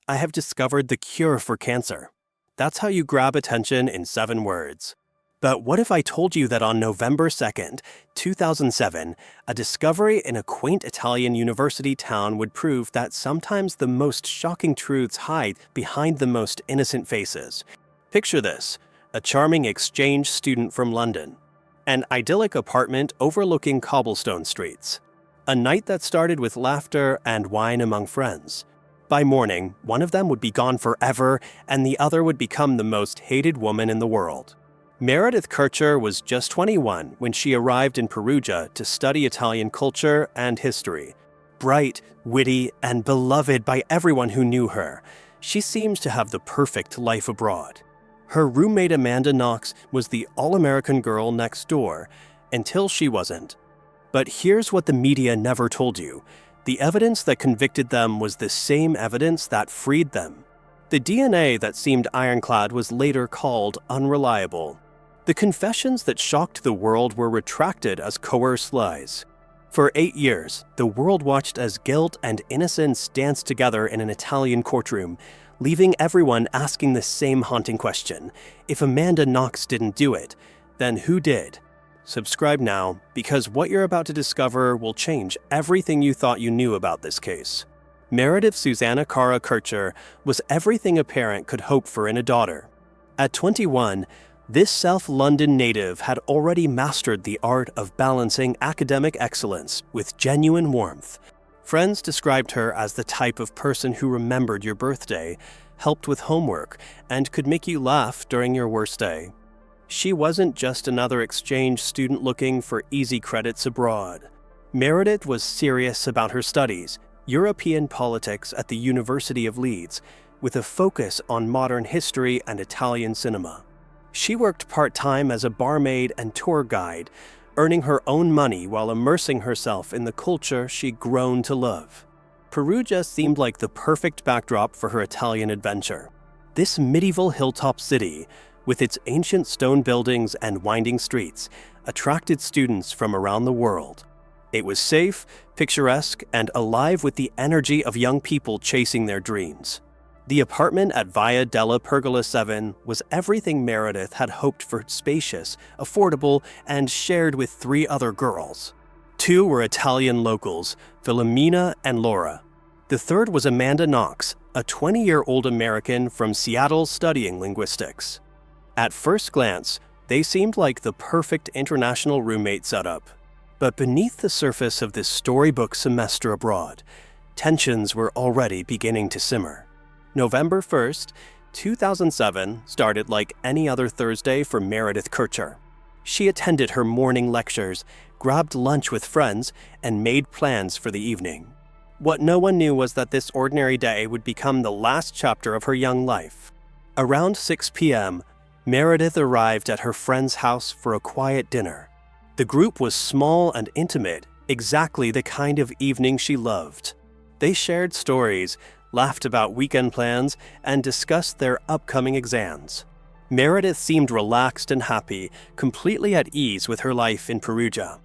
I have discovered the cure for cancer. That's how you grab attention in 7 words. But what if I told you that on November 2nd, 2007, a discovery in a quaint Italian university town would prove that sometimes the most shocking truths hide behind the most innocent faces? Picture this: a charming exchange student from London, an idyllic apartment overlooking cobblestone streets, a night that started with laughter and wine among friends. By morning, one of them would be gone forever, and the other would become the most hated woman in the world. Meredith Kercher was just 21 when she arrived in Perugia to study Italian culture and history. Bright, witty, and beloved by everyone who knew her, she seems to have the perfect life abroad. Her roommate Amanda Knox was the all-American girl next door, until she wasn't. But here's what the media never told you. The evidence that convicted them was the same evidence that freed them. The DNA that seemed ironclad was later called unreliable. The confessions that shocked the world were retracted as coerced lies. For 8 years, the world watched as guilt and innocence danced together in an Italian courtroom, leaving everyone asking the same haunting question: if Amanda Knox didn't do it, then who did? Subscribe now, because what you're about to discover will change everything you thought you knew about this case. Meredith Susanna Cara Kercher was everything a parent could hope for in a daughter. At 21, this South London native had already mastered the art of balancing academic excellence with genuine warmth. Friends described her as the type of person who remembered your birthday, helped with homework, and could make you laugh during your worst day. She wasn't just another exchange student looking for easy credits abroad. Meredith was serious about her studies, European politics at the University of Leeds, with a focus on modern history and Italian cinema. She worked part-time as a barmaid and tour guide, earning her own money while immersing herself in the culture she'd grown to love. Perugia seemed like the perfect backdrop for her Italian adventure. This medieval hilltop city, with its ancient stone buildings and winding streets, attracted students from around the world. It was safe, picturesque, and alive with the energy of young people chasing their dreams. The apartment at Via della Pergola 7 was everything Meredith had hoped for: spacious, affordable, and shared with 3 other girls. 2 were Italian locals, Philomena and Laura. The third was Amanda Knox, a 20-year-old American from Seattle studying linguistics. At first glance, they seemed like the perfect international roommate setup. But beneath the surface of this storybook semester abroad, tensions were already beginning to simmer. November 1st, 2007 started like any other Thursday for Meredith Kercher. She attended her morning lectures, grabbed lunch with friends, and made plans for the evening. What no one knew was that this ordinary day would become the last chapter of her young life. Around 6 p.m., Meredith arrived at her friend's house for a quiet dinner. The group was small and intimate, exactly the kind of evening she loved. They shared stories, laughed about weekend plans, and discussed their upcoming exams. Meredith seemed relaxed and happy, completely at ease with her life in Perugia.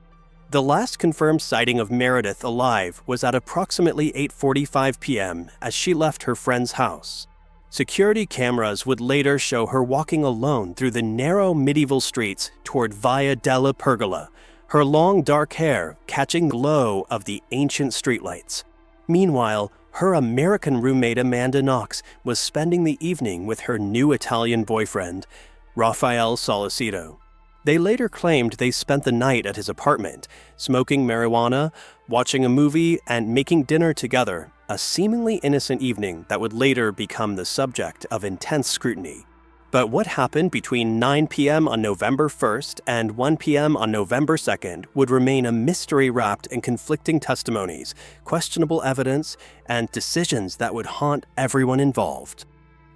The last confirmed sighting of Meredith alive was at approximately 8:45 p.m. as she left her friend's house. Security cameras would later show her walking alone through the narrow medieval streets toward Via della Pergola, her long dark hair catching the glow of the ancient streetlights. Meanwhile, her American roommate Amanda Knox was spending the evening with her new Italian boyfriend, Rafael Solicito. They later claimed they spent the night at his apartment, smoking marijuana, watching a movie, and making dinner together, a seemingly innocent evening that would later become the subject of intense scrutiny. But what happened between 9 p.m. on November 1st and 1 p.m. on November 2nd would remain a mystery wrapped in conflicting testimonies, questionable evidence, and decisions that would haunt everyone involved.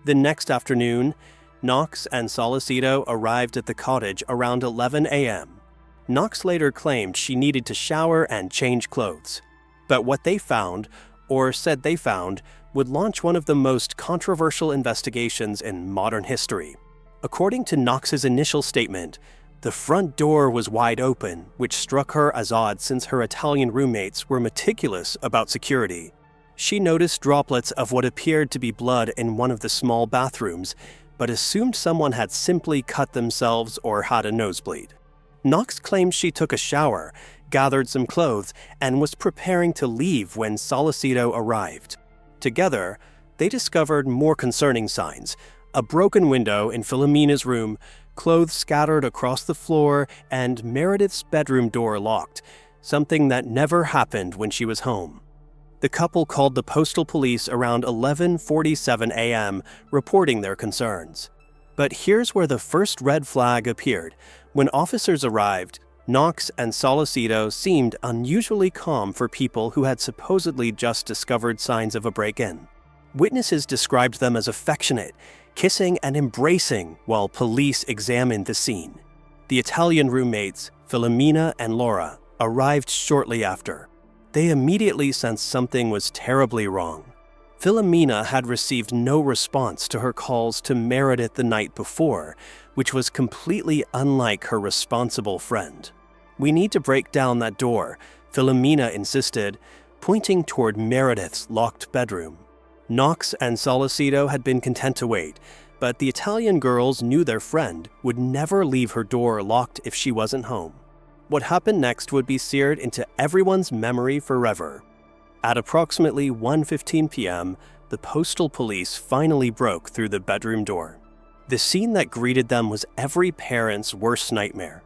The next afternoon, Knox and Solicito arrived at the cottage around 11 a.m. Knox later claimed she needed to shower and change clothes. But what they found, or said they found, would launch one of the most controversial investigations in modern history. According to Knox's initial statement, the front door was wide open, which struck her as odd since her Italian roommates were meticulous about security. She noticed droplets of what appeared to be blood in one of the small bathrooms, but assumed someone had simply cut themselves or had a nosebleed. Knox claimed she took a shower, gathered some clothes, and was preparing to leave when Solicito arrived. Together, they discovered more concerning signs: a broken window in Filomena's room, clothes scattered across the floor, and Meredith's bedroom door locked, something that never happened when she was home. The couple called the postal police around 11:47 a.m., reporting their concerns. But here's where the first red flag appeared. When officers arrived, Knox and Solicito seemed unusually calm for people who had supposedly just discovered signs of a break-in. Witnesses described them as affectionate, kissing and embracing while police examined the scene. The Italian roommates, Filomena and Laura, arrived shortly after. They immediately sensed something was terribly wrong. Filomena had received no response to her calls to Meredith the night before, which was completely unlike her responsible friend. "We need to break down that door," Filomena insisted, pointing toward Meredith's locked bedroom. Knox and Solicito had been content to wait, but the Italian girls knew their friend would never leave her door locked if she wasn't home. What happened next would be seared into everyone's memory forever. At approximately 1:15 p.m., the postal police finally broke through the bedroom door. The scene that greeted them was every parent's worst nightmare.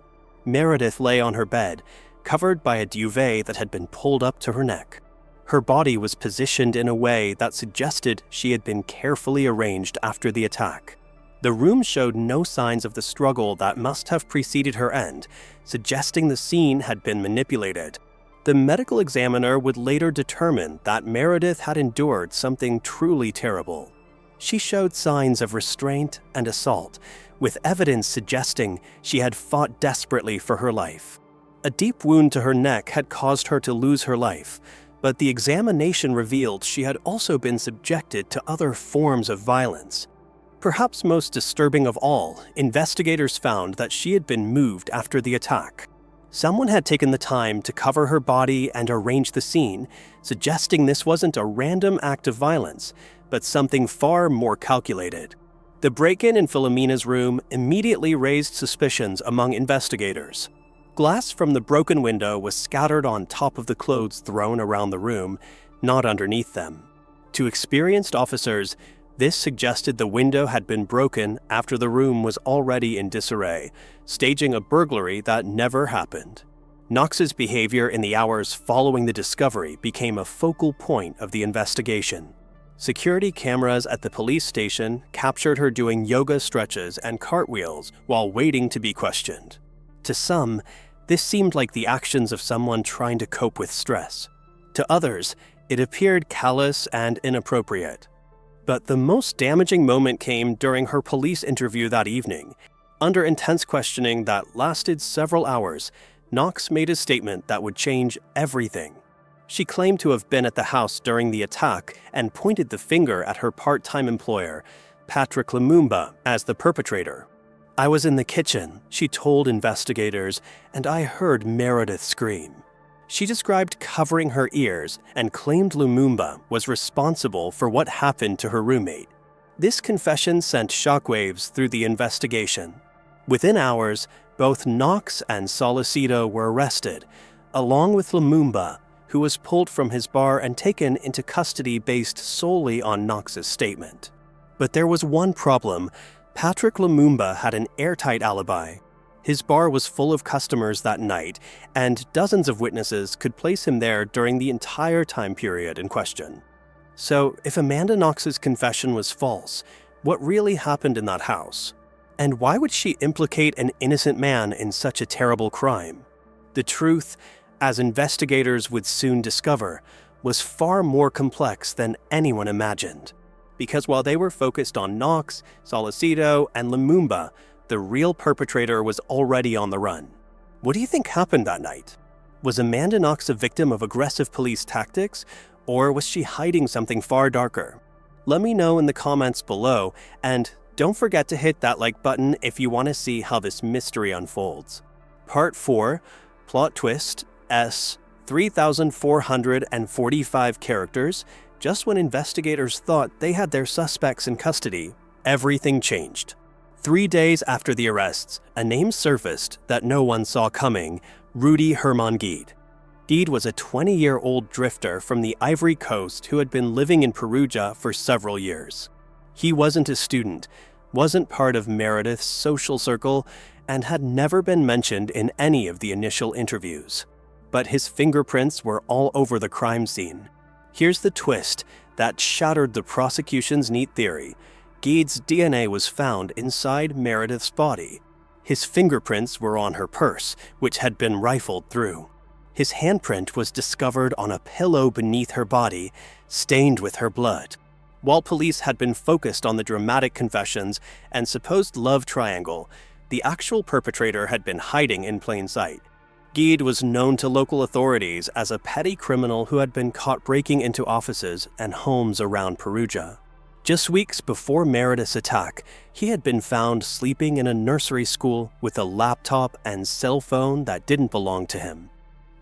Meredith lay on her bed, covered by a duvet that had been pulled up to her neck. Her body was positioned in a way that suggested she had been carefully arranged after the attack. The room showed no signs of the struggle that must have preceded her end, suggesting the scene had been manipulated. The medical examiner would later determine that Meredith had endured something truly terrible. She showed signs of restraint and assault, with evidence suggesting she had fought desperately for her life. A deep wound to her neck had caused her to lose her life, but the examination revealed she had also been subjected to other forms of violence. Perhaps most disturbing of all, investigators found that she had been moved after the attack. Someone had taken the time to cover her body and arrange the scene, suggesting this wasn't a random act of violence, but something far more calculated. The break-in in Filomena's room immediately raised suspicions among investigators. Glass from the broken window was scattered on top of the clothes thrown around the room, not underneath them. To experienced officers, this suggested the window had been broken after the room was already in disarray, staging a burglary that never happened. Knox's behavior in the hours following the discovery became a focal point of the investigation. Security cameras at the police station captured her doing yoga stretches and cartwheels while waiting to be questioned. To some, this seemed like the actions of someone trying to cope with stress. To others, it appeared callous and inappropriate. But the most damaging moment came during her police interview that evening. Under intense questioning that lasted several hours, Knox made a statement that would change everything. She claimed to have been at the house during the attack and pointed the finger at her part-time employer, Patrick Lumumba, as the perpetrator. "I was in the kitchen," she told investigators, "and I heard Meredith scream." She described covering her ears and claimed Lumumba was responsible for what happened to her roommate. This confession sent shockwaves through the investigation. Within hours, both Knox and Solicito were arrested, along with Lumumba, who was pulled from his bar and taken into custody based solely on Knox's statement. But there was one problem. Patrick Lumumba had an airtight alibi. His bar was full of customers that night, and dozens of witnesses could place him there during the entire time period in question. So, if Amanda Knox's confession was false, what really happened in that house? And why would she implicate an innocent man in such a terrible crime? The truth, as investigators would soon discover, was far more complex than anyone imagined. Because while they were focused on Knox, Solicito, and Lumumba, the real perpetrator was already on the run. What do you think happened that night? Was Amanda Knox a victim of aggressive police tactics, or was she hiding something far darker? Let me know in the comments below, and don't forget to hit that like button if you want to see how this mystery unfolds. Part 4, Plot Twist, S, 3,445 characters, Just when investigators thought they had their suspects in custody, everything changed. 3 days after the arrests, a name surfaced that no one saw coming: Rudy Guede. Guede was a 20-year-old drifter from the Ivory Coast who had been living in Perugia for several years. He wasn't a student, wasn't part of Meredith's social circle, and had never been mentioned in any of the initial interviews. But his fingerprints were all over the crime scene. Here's the twist that shattered the prosecution's neat theory. Guede's DNA was found inside Meredith's body. His fingerprints were on her purse, which had been rifled through. His handprint was discovered on a pillow beneath her body, stained with her blood. While police had been focused on the dramatic confessions and supposed love triangle, the actual perpetrator had been hiding in plain sight. Guede was known to local authorities as a petty criminal who had been caught breaking into offices and homes around Perugia. Just weeks before Meredith's attack, he had been found sleeping in a nursery school with a laptop and cell phone that didn't belong to him.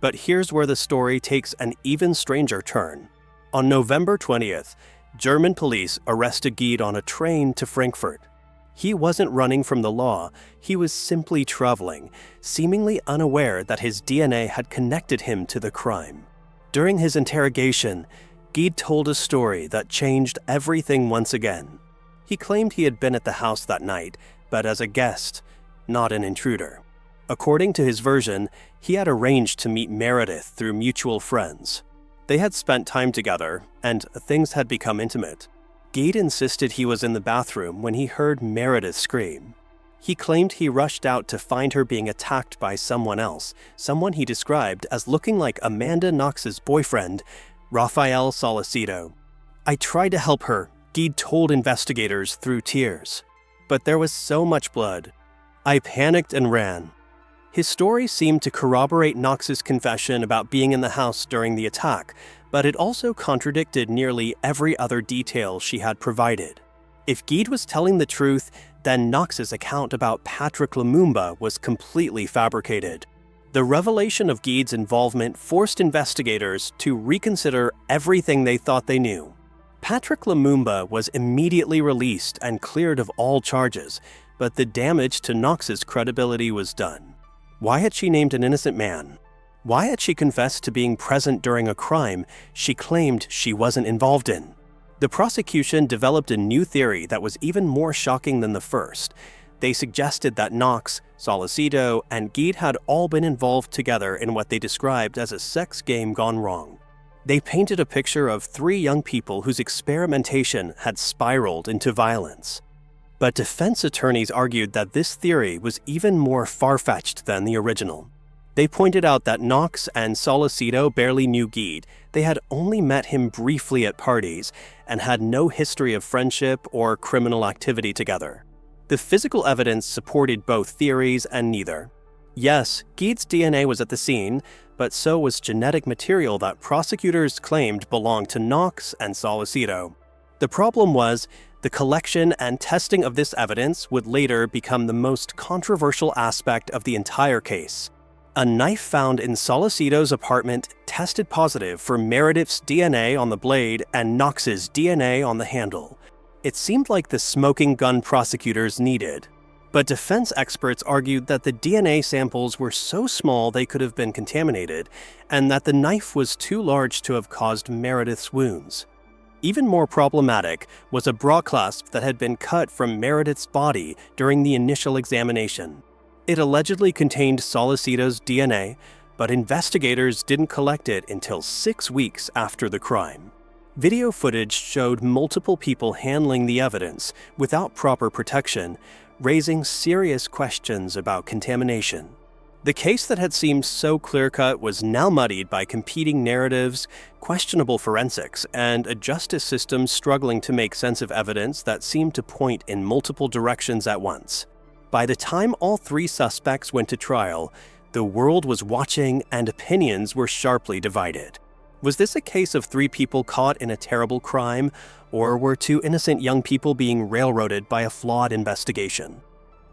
But here's where the story takes an even stranger turn. On November 20th, German police arrested Guede on a train to Frankfurt. He wasn't running from the law, he was simply traveling, seemingly unaware that his DNA had connected him to the crime. During his interrogation, Guede told a story that changed everything once again. He claimed he had been at the house that night, but as a guest, not an intruder. According to his version, he had arranged to meet Meredith through mutual friends. They had spent time together, and things had become intimate. Guede insisted he was in the bathroom when he heard Meredith scream. He claimed he rushed out to find her being attacked by someone else, someone he described as looking like Amanda Knox's boyfriend, Rafael Solicido. "I tried to help her," Guede told investigators through tears. "But there was so much blood. I panicked and ran." His story seemed to corroborate Knox's confession about being in the house during the attack, but it also contradicted nearly every other detail she had provided. If Guede was telling the truth, then Knox's account about Patrick Lumumba was completely fabricated. The revelation of Guede's involvement forced investigators to reconsider everything they thought they knew. Patrick Lumumba was immediately released and cleared of all charges, but the damage to Knox's credibility was done. Why had she named an innocent man? Why had she confessed to being present during a crime she claimed she wasn't involved in? The prosecution developed a new theory that was even more shocking than the first. They suggested that Knox, Solicido, and Guede had all been involved together in what they described as a sex game gone wrong. They painted a picture of 3 young people whose experimentation had spiraled into violence. But defense attorneys argued that this theory was even more far-fetched than the original. They pointed out that Knox and Solicido barely knew Guede. They had only met him briefly at parties and had no history of friendship or criminal activity together. The physical evidence supported both theories and neither. Yes, Guede's DNA was at the scene, but so was genetic material that prosecutors claimed belonged to Knox and Solicido. The problem was, the collection and testing of this evidence would later become the most controversial aspect of the entire case. A knife found in Solicido's apartment tested positive for Meredith's DNA on the blade and Knox's DNA on the handle. It seemed like the smoking gun prosecutors needed. But defense experts argued that the DNA samples were so small they could have been contaminated, and that the knife was too large to have caused Meredith's wounds. Even more problematic was a bra clasp that had been cut from Meredith's body during the initial examination. It allegedly contained Solicido's DNA, but investigators didn't collect it until 6 weeks after the crime. Video footage showed multiple people handling the evidence without proper protection, raising serious questions about contamination. The case that had seemed so clear-cut was now muddied by competing narratives, questionable forensics, and a justice system struggling to make sense of evidence that seemed to point in multiple directions at once. By the time all 3 suspects went to trial, the world was watching and opinions were sharply divided. Was this a case of 3 people caught in a terrible crime, or were 2 innocent young people being railroaded by a flawed investigation?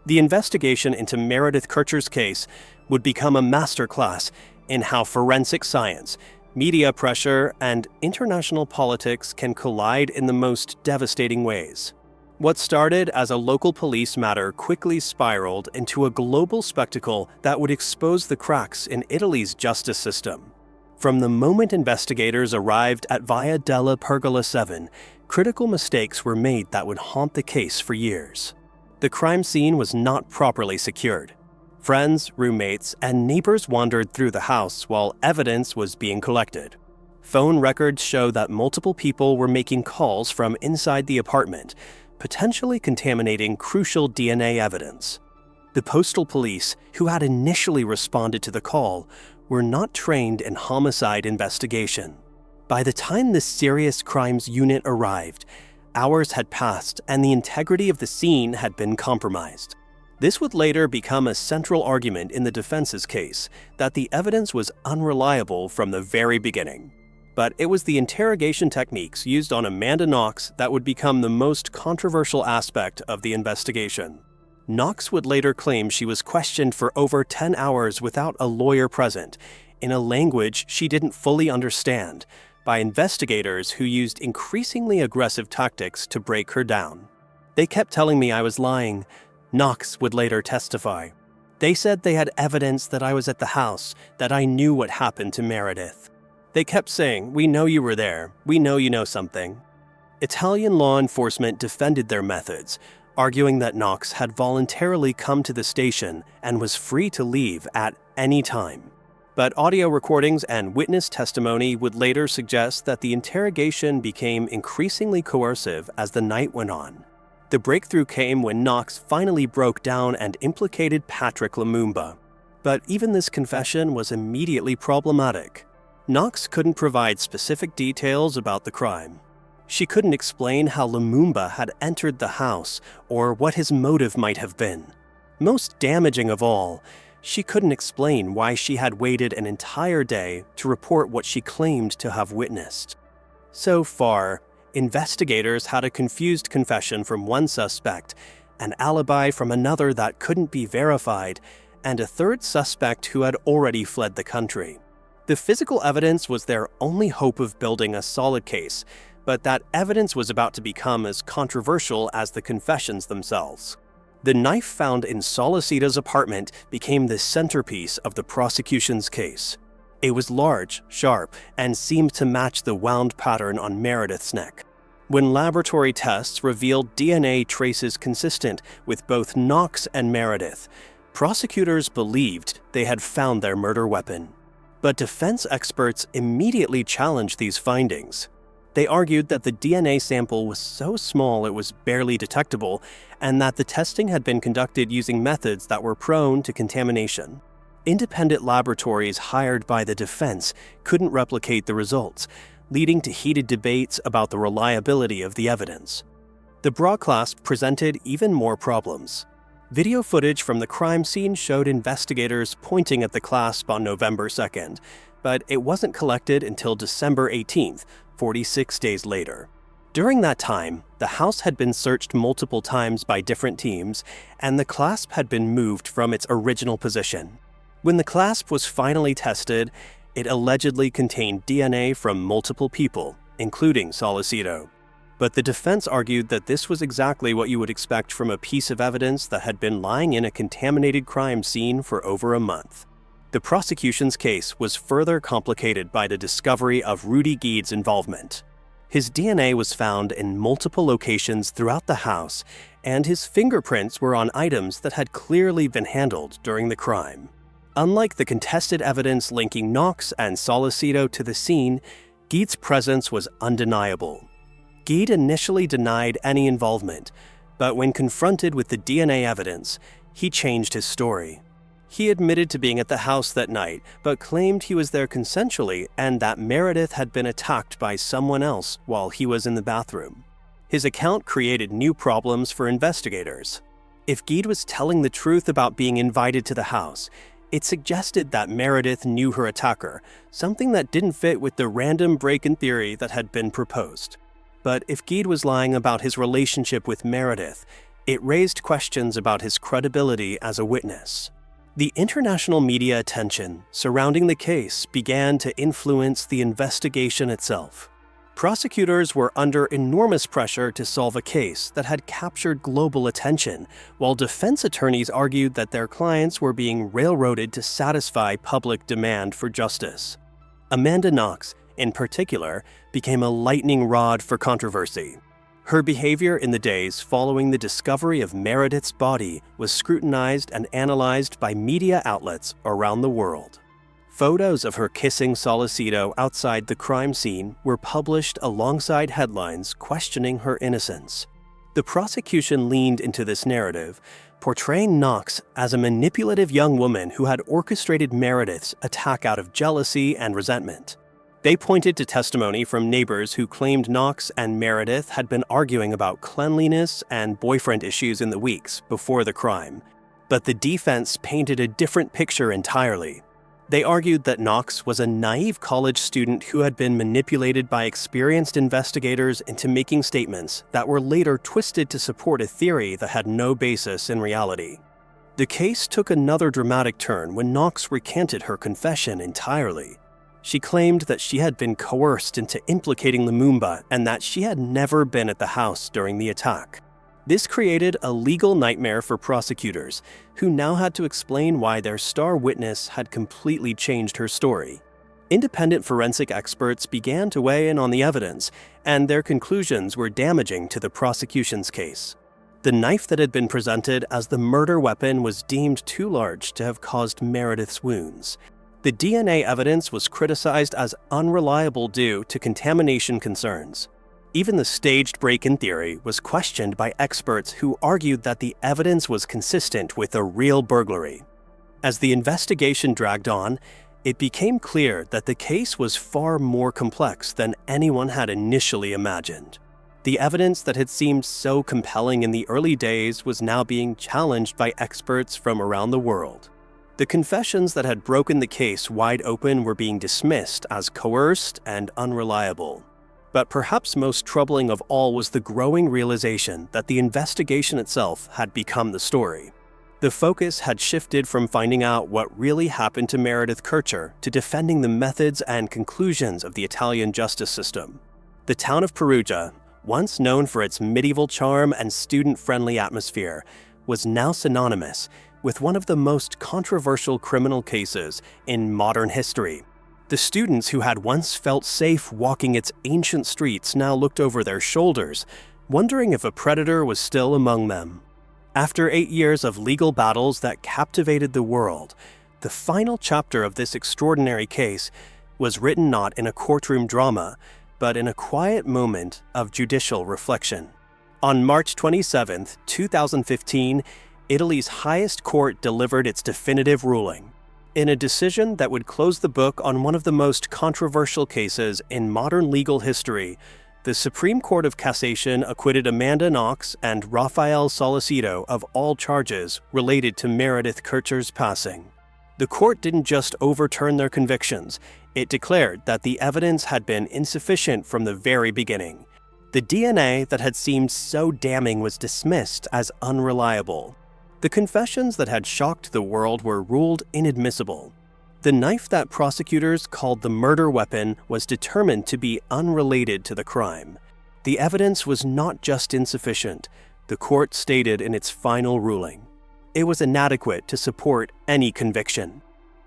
The investigation into Meredith Kercher's case would become a masterclass in how forensic science, Media pressure and international politics can collide in the most devastating ways. What started as a local police matter quickly spiraled into a global spectacle that would expose the cracks in Italy's justice system. From the moment investigators arrived at Via della Pergola 7, critical mistakes were made that would haunt the case for years. The crime scene was not properly secured. Friends, roommates, and neighbors wandered through the house while evidence was being collected. Phone records show that multiple people were making calls from inside the apartment, potentially contaminating crucial DNA evidence. The postal police, who had initially responded to the call, were not trained in homicide investigation. By the time the serious crimes unit arrived, hours had passed and the integrity of the scene had been compromised. This would later become a central argument in the defense's case, that the evidence was unreliable from the very beginning. But it was the interrogation techniques used on Amanda Knox that would become the most controversial aspect of the investigation. Knox would later claim she was questioned for over 10 hours without a lawyer present, in a language she didn't fully understand, by investigators who used increasingly aggressive tactics to break her down. They kept telling me I was lying. Knox would later testify. They said they had evidence that I was at the house, that I knew what happened to Meredith. They kept saying, "We know you were there. We know you know something." Italian law enforcement defended their methods, arguing that Knox had voluntarily come to the station and was free to leave at any time. But audio recordings and witness testimony would later suggest that the interrogation became increasingly coercive as the night went on. The breakthrough came when Knox finally broke down and implicated Patrick Lumumba. But even this confession was immediately problematic. Knox couldn't provide specific details about the crime. She couldn't explain how Lumumba had entered the house or what his motive might have been. Most damaging of all, she couldn't explain why she had waited an entire day to report what she claimed to have witnessed. So far, investigators had a confused confession from one suspect, an alibi from another that couldn't be verified, and a third suspect who had already fled the country. The physical evidence was their only hope of building a solid case, but that evidence was about to become as controversial as the confessions themselves. The knife found in Solicito's apartment became the centerpiece of the prosecution's case. It was large, sharp, and seemed to match the wound pattern on Meredith's neck. When laboratory tests revealed DNA traces consistent with both Knox and Meredith, prosecutors believed they had found their murder weapon. But defense experts immediately challenged these findings. They argued that the DNA sample was so small it was barely detectable, and that the testing had been conducted using methods that were prone to contamination. Independent laboratories hired by the defense couldn't replicate the results, leading to heated debates about the reliability of the evidence. The broadcast presented even more problems. Video footage from the crime scene showed investigators pointing at the clasp on November 2nd, but it wasn't collected until December 18th, 46 days later. During that time, the house had been searched multiple times by different teams, and the clasp had been moved from its original position. When the clasp was finally tested, it allegedly contained DNA from multiple people, including Solicito. But the defense argued that this was exactly what you would expect from a piece of evidence that had been lying in a contaminated crime scene for over a month. The prosecution's case was further complicated by the discovery of Rudy Guede's involvement. His DNA was found in multiple locations throughout the house, and his fingerprints were on items that had clearly been handled during the crime. Unlike the contested evidence linking Knox and Solicito to the scene, Guede's presence was undeniable. Guede initially denied any involvement, but when confronted with the DNA evidence, he changed his story. He admitted to being at the house that night, but claimed he was there consensually and that Meredith had been attacked by someone else while he was in the bathroom. His account created new problems for investigators. If Guede was telling the truth about being invited to the house, it suggested that Meredith knew her attacker, something that didn't fit with the random break-in theory that had been proposed. But if Guede was lying about his relationship with Meredith, it raised questions about his credibility as a witness. The international media attention surrounding the case began to influence the investigation itself. Prosecutors were under enormous pressure to solve a case that had captured global attention, while defense attorneys argued that their clients were being railroaded to satisfy public demand for justice. Amanda Knox, in particular, became a lightning rod for controversy. Her behavior in the days following the discovery of Meredith's body was scrutinized and analyzed by media outlets around the world. Photos of her kissing Solicito outside the crime scene were published alongside headlines questioning her innocence. The prosecution leaned into this narrative, portraying Knox as a manipulative young woman who had orchestrated Meredith's attack out of jealousy and resentment. They pointed to testimony from neighbors who claimed Knox and Meredith had been arguing about cleanliness and boyfriend issues in the weeks before the crime. But the defense painted a different picture entirely. They argued that Knox was a naive college student who had been manipulated by experienced investigators into making statements that were later twisted to support a theory that had no basis in reality. The case took another dramatic turn when Knox recanted her confession entirely. She claimed that she had been coerced into implicating Lumumba and that she had never been at the house during the attack. This created a legal nightmare for prosecutors, who now had to explain why their star witness had completely changed her story. Independent forensic experts began to weigh in on the evidence, and their conclusions were damaging to the prosecution's case. The knife that had been presented as the murder weapon was deemed too large to have caused Meredith's wounds. The DNA evidence was criticized as unreliable due to contamination concerns. Even the staged break-in theory was questioned by experts who argued that the evidence was consistent with a real burglary. As the investigation dragged on, it became clear that the case was far more complex than anyone had initially imagined. The evidence that had seemed so compelling in the early days was now being challenged by experts from around the world. The confessions that had broken the case wide open were being dismissed as coerced and unreliable. But perhaps most troubling of all was the growing realization that the investigation itself had become the story. The focus had shifted from finding out what really happened to Meredith Kercher to defending the methods and conclusions of the Italian justice system. The town of Perugia, once known for its medieval charm and student-friendly atmosphere, was now synonymous with one of the most controversial criminal cases in modern history. The students who had once felt safe walking its ancient streets now looked over their shoulders, wondering if a predator was still among them. After 8 years of legal battles that captivated the world, the final chapter of this extraordinary case was written not in a courtroom drama, but in a quiet moment of judicial reflection. On March 27, 2015, Italy's highest court delivered its definitive ruling. In a decision that would close the book on one of the most controversial cases in modern legal history, the Supreme Court of Cassation acquitted Amanda Knox and Rafael Solicito of all charges related to Meredith Kercher's passing. The court didn't just overturn their convictions, it declared that the evidence had been insufficient from the very beginning. The DNA that had seemed so damning was dismissed as unreliable. The confessions that had shocked the world were ruled inadmissible. The knife that prosecutors called the murder weapon was determined to be unrelated to the crime. The evidence was not just insufficient, the court stated in its final ruling. It was inadequate to support any conviction.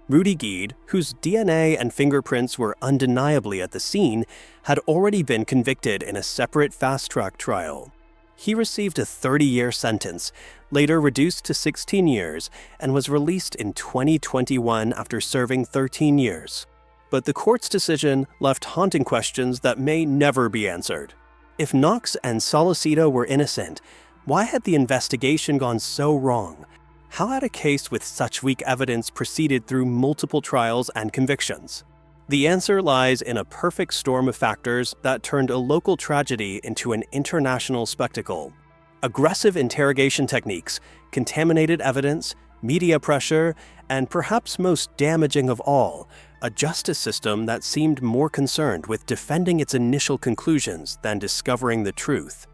Rudy Guede, whose DNA and fingerprints were undeniably at the scene, had already been convicted in a separate fast-track trial. He received a 30-year sentence, later reduced to 16 years, and was released in 2021 after serving 13 years. But the court's decision left haunting questions that may never be answered. If Knox and Solicito were innocent, why had the investigation gone so wrong? How had a case with such weak evidence proceeded through multiple trials and convictions? The answer lies in a perfect storm of factors that turned a local tragedy into an international spectacle. Aggressive interrogation techniques, contaminated evidence, media pressure, and perhaps most damaging of all, a justice system that seemed more concerned with defending its initial conclusions than discovering the truth.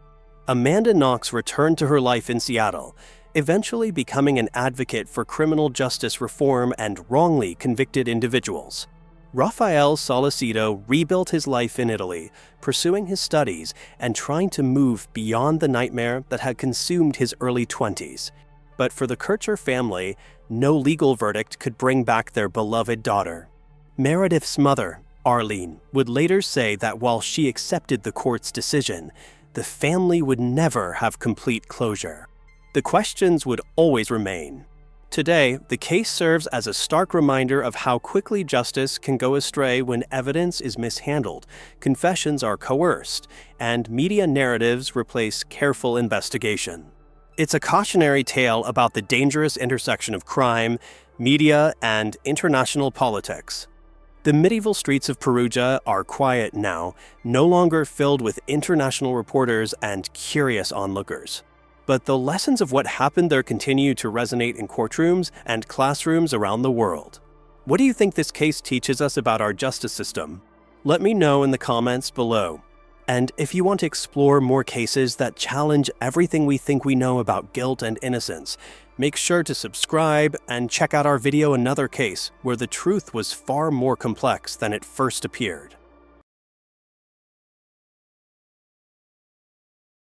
Amanda Knox returned to her life in Seattle, eventually becoming an advocate for criminal justice reform and wrongly convicted individuals. Rafael Sollecito rebuilt his life in Italy, pursuing his studies and trying to move beyond the nightmare that had consumed his early 20s. But for the Kercher family, no legal verdict could bring back their beloved daughter. Meredith's mother, Arlene, would later say that while she accepted the court's decision, the family would never have complete closure. The questions would always remain. Today, the case serves as a stark reminder of how quickly justice can go astray when evidence is mishandled, confessions are coerced, and media narratives replace careful investigation. It's a cautionary tale about the dangerous intersection of crime, media, and international politics. The medieval streets of Perugia are quiet now, no longer filled with international reporters and curious onlookers. But the lessons of what happened there continue to resonate in courtrooms and classrooms around the world. What do you think this case teaches us about our justice system? Let me know in the comments below. And if you want to explore more cases that challenge everything we think we know about guilt and innocence, make sure to subscribe and check out our video Another Case, where the truth was far more complex than it first appeared.